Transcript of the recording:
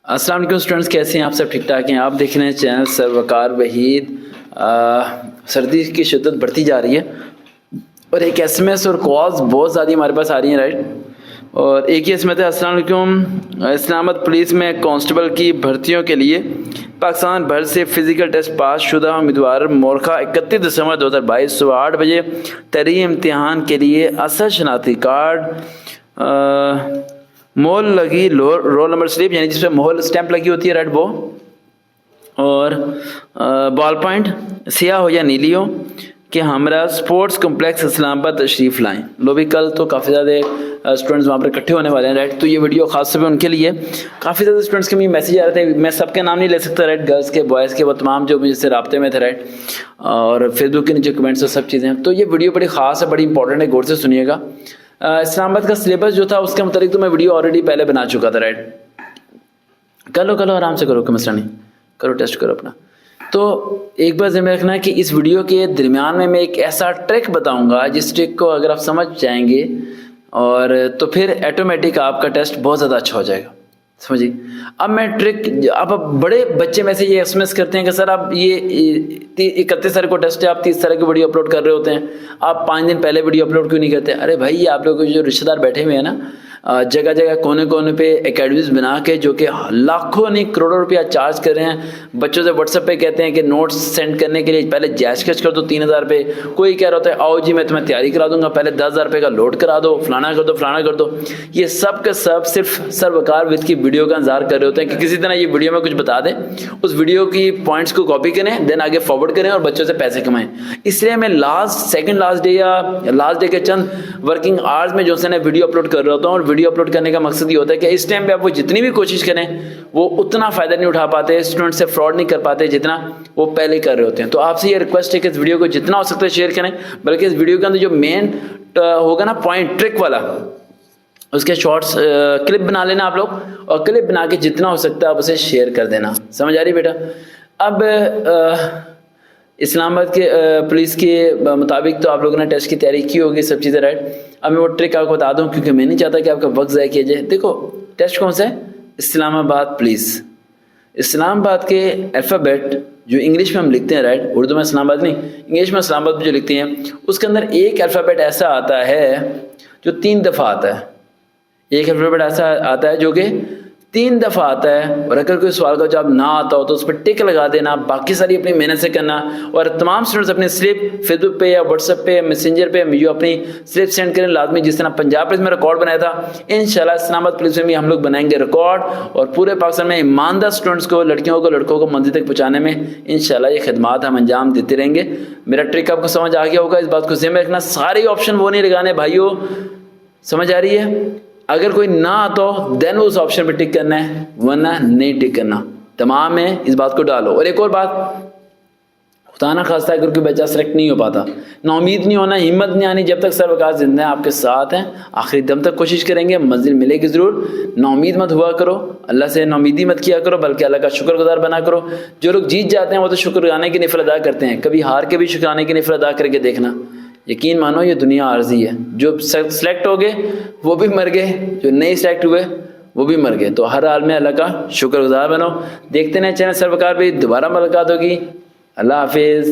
السلام علیکم اسٹوڈنٹس، کیسے ہیں آپ؟ سب ٹھیک ٹھاک ہیں؟ آپ دیکھ رہے ہیں چینل سر وقار وحید۔ سردی کی شدت بڑھتی جا رہی ہے اور ایک ایس ایم ایس اور کالز بہت زیادہ ہمارے پاس آ رہی ہیں، رائٹ؟ اور ایک ہی ایس ایم ایس ہے: السلام علیکم، اسلام آباد پولیس میں کانسٹیبل کی بھرتیوں کے لیے پاکستان بھر سے فزیکل ٹیسٹ پاس شدہ امیدوار مورخہ 31 دسمبر 2022 صبح 8 بجے تحریری امتحان کے لیے اصل شناختی کارڈ، مہر لگی رول نمبر سلپ یعنی جس پہ مہر اسٹیمپ لگی ہوتی ہے، رائٹ، وہ، اور بال پوائنٹ سیاہ ہو یا نیلی ہو کہ ہمارا سپورٹس کمپلیکس اسلام آباد تشریف لائیں۔ لو بھی کل تو کافی زیادہ اسٹوڈنٹس وہاں پر اکٹھے ہونے والے ہیں، رائٹ؟ تو یہ ویڈیو خاص طور پہ ان کے لیے، کافی زیادہ اسٹوڈنٹس کے مجھے میسیج آ رہے تھے، میں سب کے نام نہیں لے سکتا، رائٹ؟ گرلس کے، بوائز کے، وہ تمام جو مجھ سے رابطے میں تھے، رائٹ؟ اور فیس بک کے نیچے کمنٹس اور سب چیزیں۔ تو یہ ویڈیو بڑی خاص ہے، بڑی امپورٹنٹ ہے، غور سے سنیے گا۔ اسلام آباد کا سلیبس جو تھا اس کے متعلق تو میں ویڈیو آلریڈی پہلے بنا چکا تھا، رائٹ؟ کر لو آرام سے کرو، کوئی مسئلہ نہیں، کرو ٹیسٹ کرو اپنا۔ تو ایک بار ذہن میں رکھنا ہے کہ اس ویڈیو کے درمیان میں ایک ایسا ٹرک بتاؤں گا جس ٹرک کو اگر آپ سمجھ جائیں گے اور تو پھر ایٹومیٹک آپ کا ٹیسٹ بہت زیادہ اچھا ہو جائے گا، سمجھیے۔ اب میں ٹرک، اب بڑے بچے میں سے یہ ایس ایم ایس کرتے ہیں کہ سر آپ یہ 31 تاریخ کو ٹیسٹ ہے، آپ 30 تاریخ کی ویڈیو اپلوڈ کر رہے ہوتے ہیں، آپ 5 دن پہلے ویڈیو اپلوڈ کیوں نہیں کرتے؟ ارے بھائی، آپ لوگ جو رشتہ دار بیٹھے ہوئے ہیں نا جگہ جگہ کونے کونے پہ اکیڈمیز بنا کے، جو کہ لاکھوں نہیں کروڑوں روپیہ چارج کر رہے ہیں، بچوں سے واٹس ایپ پہ کہتے ہیں کہ نوٹس سینڈ کرنے کے لیے پہلے جیز کر دو 3000 روپے، کوئی کہہ رہا ہوتا ہے آؤ جی میں تمہیں تیاری کرا دوں گا، پہلے 10,000 روپے کا لوڈ کرا دو، فلانا کر دو فلانا کر دو۔ یہ سب کا سب صرف سر وقار وحید کی ویڈیو کا انتظار کر رہے ہوتے ہیں کہ کسی طرح یہ ویڈیو میں کچھ بتا دیں، اس ویڈیو کی پوائنٹس کو کاپی کریں، دین آگے فارورڈ کریں اور بچوں سے پیسے کمائیں۔ اس لیے میں لاسٹ ڈے یا لاسٹ ڈے کے چند ورکنگ آورز میں جو سے ویڈیو اپلوڈ کر رہا ہوتا ہوں، اور ویڈیو اپلوڈ کرنے کا مقصد یہ ہوتا ہے کہ اس ٹائم پہ آپ کو جتنی بھی کوشش کریں وہ اتنا فائدہ نہیں اٹھا پاتے، اسٹوڈنٹ سے فراڈ نہیں کر پاتے جتنا وہ پہلے کر رہے ہوتے ہیں۔ تو آپ سے یہ ریکویسٹ ہے کہ اس ویڈیو کو جتنا ہو سکتا ہے شیئر کریں، بلکہ اس ویڈیو کے اندر جو مین ہوگا نا پوائنٹ ٹرک والا، اس کے شارٹس کلپ بنا لینا آپ لوگ، اور کلپ بنا کے جتنا ہو سکتا ہے آپ اسے شیئر کر دینا، سمجھ آ رہی بیٹا؟ اب اسلام آباد کے پولیس کے مطابق تو آپ لوگوں نے ٹیسٹ کی تیاری کی ہوگی، سب چیزیں، رائٹ؟ اب میں وہ ٹرک آپ کو بتا دوں کیونکہ میں نہیں چاہتا کہ آپ کا وقت ضائع کیا جائے۔ دیکھو ٹیسٹ کون سا ہے؟ اسلام آباد پولیس۔ اسلام آباد کے الفابیٹ جو انگلش میں ہم لکھتے ہیں، رائٹ؟ اردو میں اسلام آباد نہیں، انگلش میں اسلام آباد جو لکھتے ہیں، اس کے اندر ایک الفابیٹ ایسا آتا ہے جو 3 دفعہ آتا ہے، ایک الفابیٹ ایسا آتا ہے جو کہ 3 دفعہ آتا ہے، اور اگر کوئی سوال کا جواب نہ آتا ہو تو اس پہ ٹک لگا دینا، باقی ساری اپنی محنت سے کرنا، اور تمام اسٹوڈنٹس اپنے سلپ فیس بک پہ یا واٹس ایپ پہ میسنجر پہ جو اپنی سلپ سینڈ کریں لازمی، جس طرح پنجاب پولیس میں ریکارڈ بنایا تھا، انشاءاللہ اسلام آباد پولیس میں بھی ہم لوگ بنائیں گے ریکارڈ، اور پورے پاکستان میں ایماندار اسٹوڈنٹس کو، لڑکیوں کو، لڑکوں کو منزل تک پہنچانے میں انشاءاللہ یہ خدمات ہم انجام دیتے رہیں گے۔ میرا ٹرک آپ کو سمجھ آ گیا ہوگا، اس بات کو ذہن میں رکھنا، سارے آپشن وہ نہیں لگانے بھائیوں، سمجھ آ رہی ہے؟ اگر کوئی نہ آتا ہو دین اس آپشن پہ ٹک کرنا ہے، ورنہ نہیں ٹک کرنا، تمام ہے، اس بات کو ڈالو۔ اور ایک اور بات، خدا نہ خواستہ اگر کوئی بچہ سلیکٹ نہیں ہو پاتا، نا امید نہیں ہونا، ہمت نہیں آنی، جب تک سر وقار زندہ ہیں آپ کے ساتھ ہیں، آخری دم تک کوشش کریں گے، منزل ملے گی ضرور۔ نا امید مت ہوا کرو، اللہ سے نا امیدی مت کیا کرو، بلکہ اللہ کا شکر گزار بنا کرو۔ جو لوگ جیت جاتے ہیں وہ تو شکرانے کی نفل ادا کرتے ہیں، کبھی ہار کے بھی شکرانے کی نفل ادا کر کے دیکھنا، یقین مانو یہ دنیا عارضی ہے، جو سلیکٹ ہو گئے وہ بھی مر گئے، جو نہیں سلیکٹ ہوئے وہ بھی مر گئے۔ تو ہر حال میں اللہ کا شکر گزار بنو۔ دیکھتے ہیں چینل سر وقار بھی، دوبارہ ملاقات ہوگی۔ اللہ حافظ۔